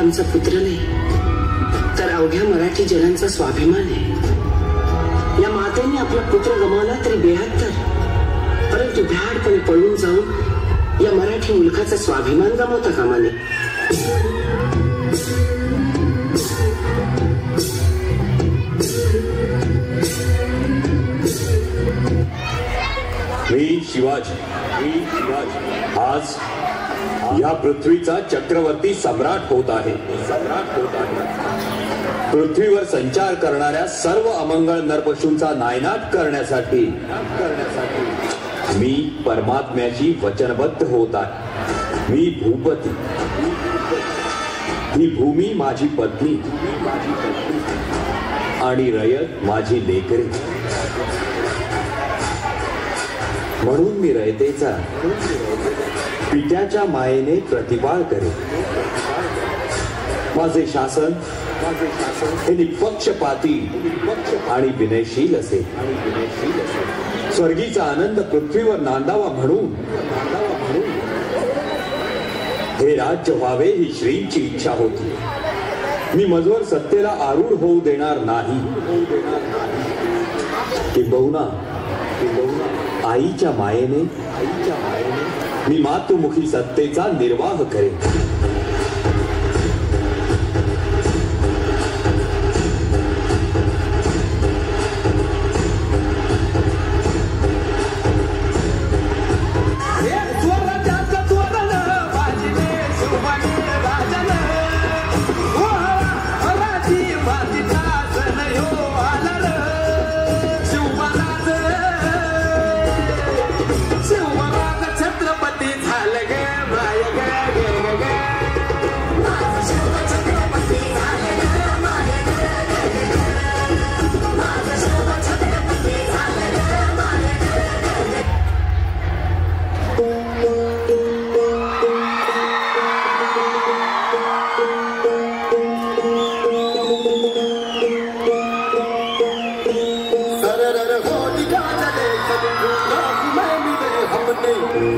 आमचा पुत्र नाही, तर अवघ्या मराठी जनांचा स्वाभिमान आहे. या मातेने आपला पुत्र गमावला तरी बेहत्तर, परंतु भ्याडपणे पळून जाऊन या मराठी मुलखाचा स्वाभिमान गमावता कामा नये. मी शिवाजी आज या पृथ्वीचा चक्रवर्ती सम्राट होत आहे. पृथ्वीवर संचार करणाऱ्या सर्व अमंगळ नरपशूंचा नायनाट करण्यासाठी मी परमात्म्याशी वचनबद्ध होत आहे. मी भूपती, ही भूमी माझी पत्नी आणि रयत माझी लेकरे. म्हणून मी रयतेचा पित्याच्या मायेने प्रतिपाळ करेन. माझे शासन हे निपक्षपाती आणि विनयशील असेल. स्वर्गीचा आनंद पृथ्वीवर नांदावा म्हणून हे राज्य व्हावे ही श्रींची इच्छा होती. मी मजवर सत्तेला आरूढ होऊ देणार नाही. किंबहुना आईच्या मायेने मी मातृमुखी सत्तेचा निर्वाह करेन.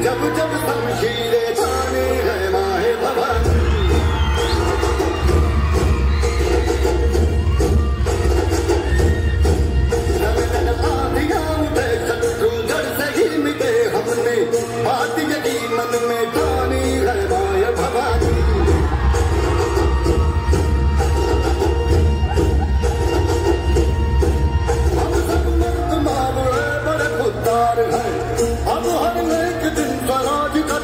जब जब शमशीरें ताने है माहे भवानी, आधियां उठे शत्रु जड़ से ही मिटे हमने, बात यही मन में ठानी है माहे भवानी. हम सब मर्द मामले बड़े खुददार हैं, अब हर एक दिन स्वराज का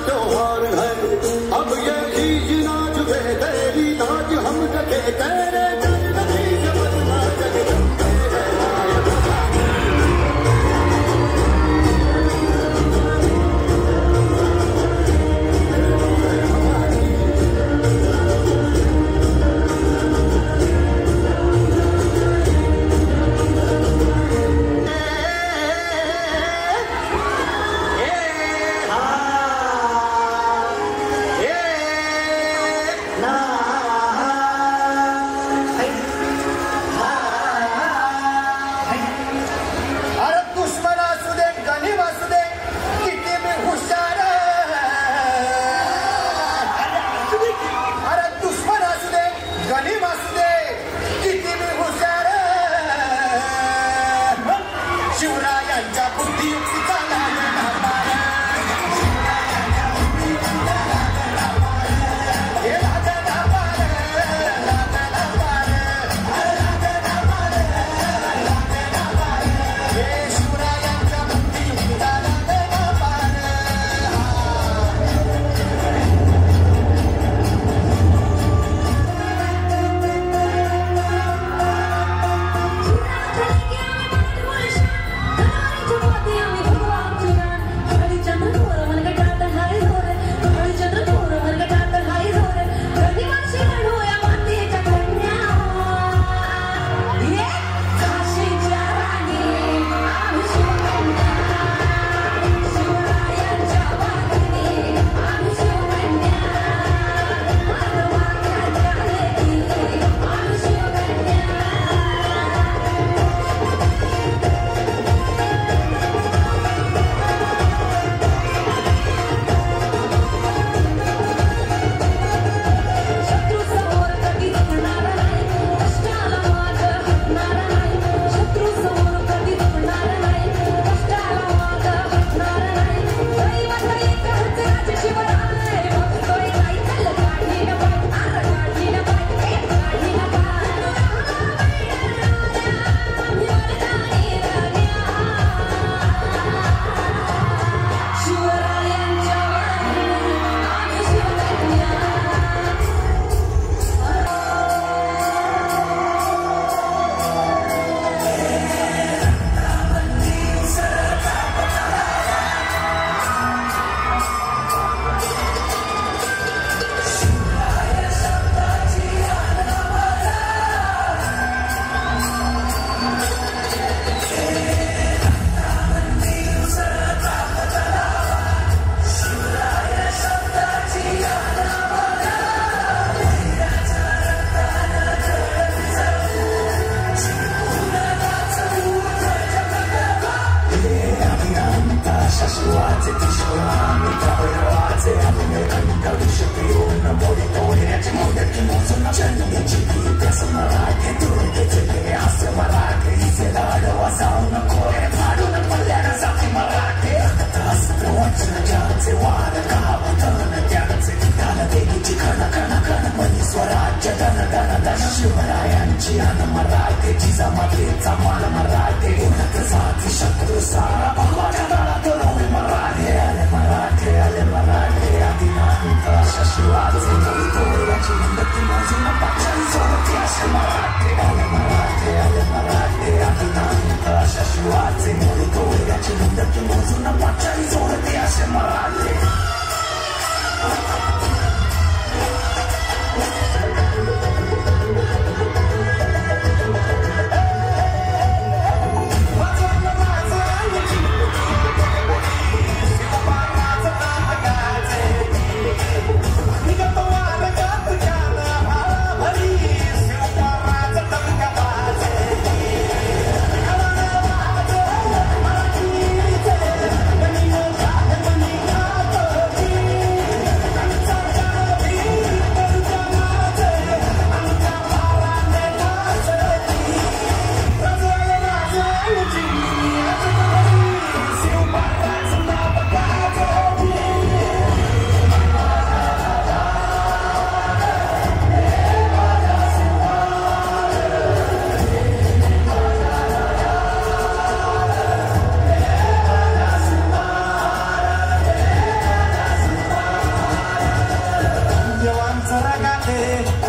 मातेचा मान मराठे उन्नत साथी शत्रू सारा भगवाच्या दळात रोवे मराठे आले मराठे आदिनांत अशा शिवाचे मूळ याची उन्नती मोजून पाचारी सोबती असे मराठे आले मराठे आदिनांत अशा शिवाचे मूळ याची उन्नती मोजून पाचारी सोबती असे मराठे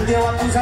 देवा तुझा